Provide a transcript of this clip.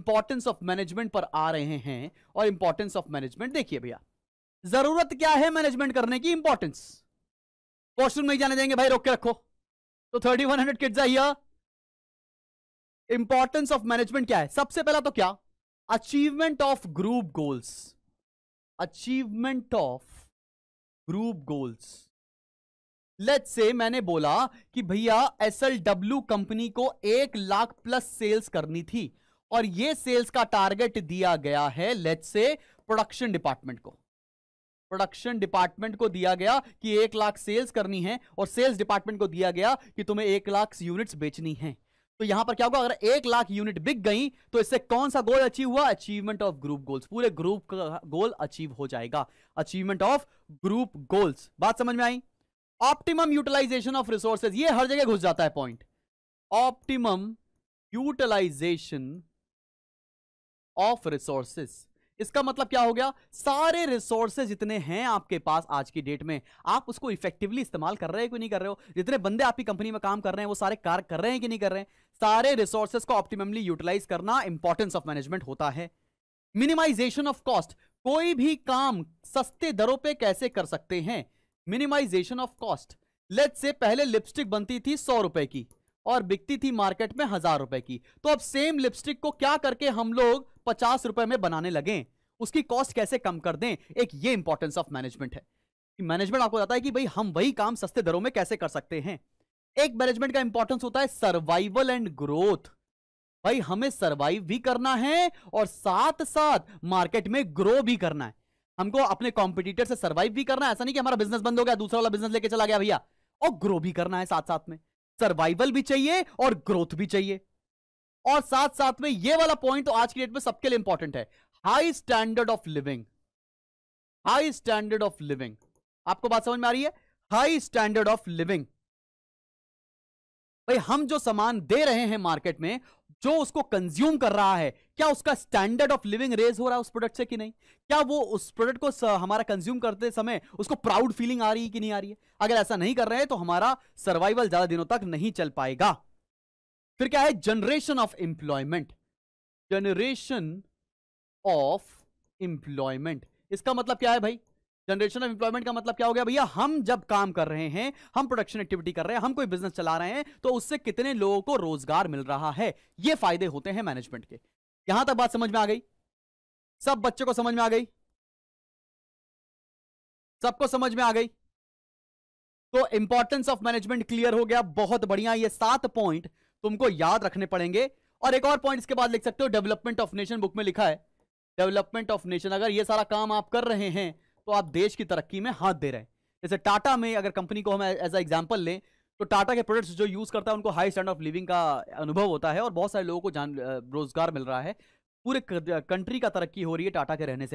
Importance of management पर आ रहे हैं। और इंपॉर्टेंस ऑफ मैनेजमेंट देखिए भैया, जरूरत क्या है मैनेजमेंट करने की, इंपॉर्टेंस। वॉशरूम नहीं जाने देंगे भाई, रोक के रखो। तो 3100 kids are here. Importance of management क्या है? सबसे पहला तो क्या, achievement of group goals. Achievement of group goals. Let's say मैंने बोला कि भैया SLW कंपनी को 1 लाख प्लस सेल्स करनी थी और ये सेल्स का टारगेट दिया गया है लेट्स से प्रोडक्शन डिपार्टमेंट को। प्रोडक्शन डिपार्टमेंट को दिया गया कि 1 लाख सेल्स करनी है और सेल्स डिपार्टमेंट को दिया गया कि तुम्हें 1 लाख यूनिट्स बेचनी है। तो यहां पर क्या होगा, अगर 1 लाख यूनिट बिक गई तो इससे कौन सा गोल अचीव हुआ? Achievement of group goals. पूरे ग्रुप का गोल अचीव हो जाएगा। Achievement of group goals. बात समझ में आई? ऑप्टिमम यूटिलाइजेशन ऑफ रिसोर्सेज, ये हर जगह घुस जाता है point. Optimum utilization of resources, इसका मतलब क्या हो गया? सारे रिसोर्सेज जितने हैं आपके पास आज की डेट में, आप उसको इफेक्टिवली इस्तेमाल कर रहे हैं कि नहीं कर रहे हो? जितने बंदे आपकी कंपनी में काम कर रहे हैं वो सारे कार्य कर रहे हैं कि नहीं कर रहे हैं? सारे रिसोर्सेज को ऑप्टिममली यूटिलाइज करना इंपॉर्टेंस ऑफ मैनेजमेंट होता है। मिनिमाइजेशन ऑफ कॉस्ट, कोई भी काम सस्ते दरों पे कैसे कर सकते हैं? Minimisation of cost. Let's say पहले लिपस्टिक बनती थी 100 रुपए की और बिकती थी मार्केट में 1000 रुपए की, तो अब सेम लिपस्टिक को क्या करके हम लोग 50 रुपए में बनाने लगे, उसकी कॉस्ट कैसे कम कर दें? एक ये इंपॉर्टेंस ऑफ मैनेजमेंट है कि मैनेजमेंट आपको बताता है कि भाई हम वही काम सस्ते दरों में कैसे कर सकते हैं। एक मैनेजमेंट का इंपॉर्टेंस होता है सर्वाइवल एंड ग्रोथ। भाई हमें सर्वाइव भी करना है और साथ साथ मार्केट में ग्रो भी करना है। हमको अपने कॉम्पिटिटर से सर्वाइव भी करना है, ऐसा नहीं कि हमारा बिजनेस बंद हो गया दूसरा वाला बिजनेस लेके चला गया भैया, और ग्रो भी करना है साथ साथ में। सर्वाइवल भी चाहिए और ग्रोथ भी चाहिए। और साथ साथ में ये वाला पॉइंट तो आज की डेट में सबके लिए इंपॉर्टेंट है, high standard of living. High standard of living, आपको बात समझ में आ रही है? High standard of living. भाई हम जो सामान दे रहे हैं मार्केट में, जो उसको कंज्यूम कर रहा है, क्या उसका स्टैंडर्ड ऑफ लिविंग रेज हो रहा है उस प्रोडक्ट से कि नहीं? क्या वो उस प्रोडक्ट को हमारा कंज्यूम करते समय उसको प्राउड फीलिंग आ रही है कि नहीं आ रही है? अगर ऐसा नहीं कर रहे हैं तो हमारा सर्वाइवल ज्यादा दिनों तक नहीं चल पाएगा। फिर क्या है? Generation of employment. Generation of employment, इसका मतलब क्या है भाई? जनरेशन ऑफ एम्प्लॉयमेंट का मतलब क्या हो गया भैया? हम जब काम कर रहे हैं, हम प्रोडक्शन एक्टिविटी कर रहे हैं, हम कोई बिजनेस चला रहे हैं, तो उससे कितने लोगों को रोजगार मिल रहा है, ये फायदे होते हैं मैनेजमेंट के। यहां तक बात समझ में आ गई? सब बच्चों को समझ में आ गई? सबको समझ में आ गई? तो इंपॉर्टेंस ऑफ मैनेजमेंट क्लियर हो गया, बहुत बढ़िया। ये 7 पॉइंट तुमको याद रखने पड़ेंगे। और एक और पॉइंट इसके बाद लिख सकते हो, डेवलपमेंट ऑफ नेशन, बुक में लिखा है डेवलपमेंट ऑफ नेशन। अगर ये सारा काम आप कर रहे हैं तो आप देश की तरक्की में हाथ दे रहे हैं। जैसे टाटा में अगर कंपनी को हम एज अ एग्जांपल लें, तो टाटा के प्रोडक्ट्स जो यूज करता है उनको हाई स्टैंडर्ड ऑफ लिविंग का अनुभव होता है और बहुत सारे लोगों को रोजगार मिल रहा है। पूरे कंट्री का तरक्की हो रही है टाटा के रहने से।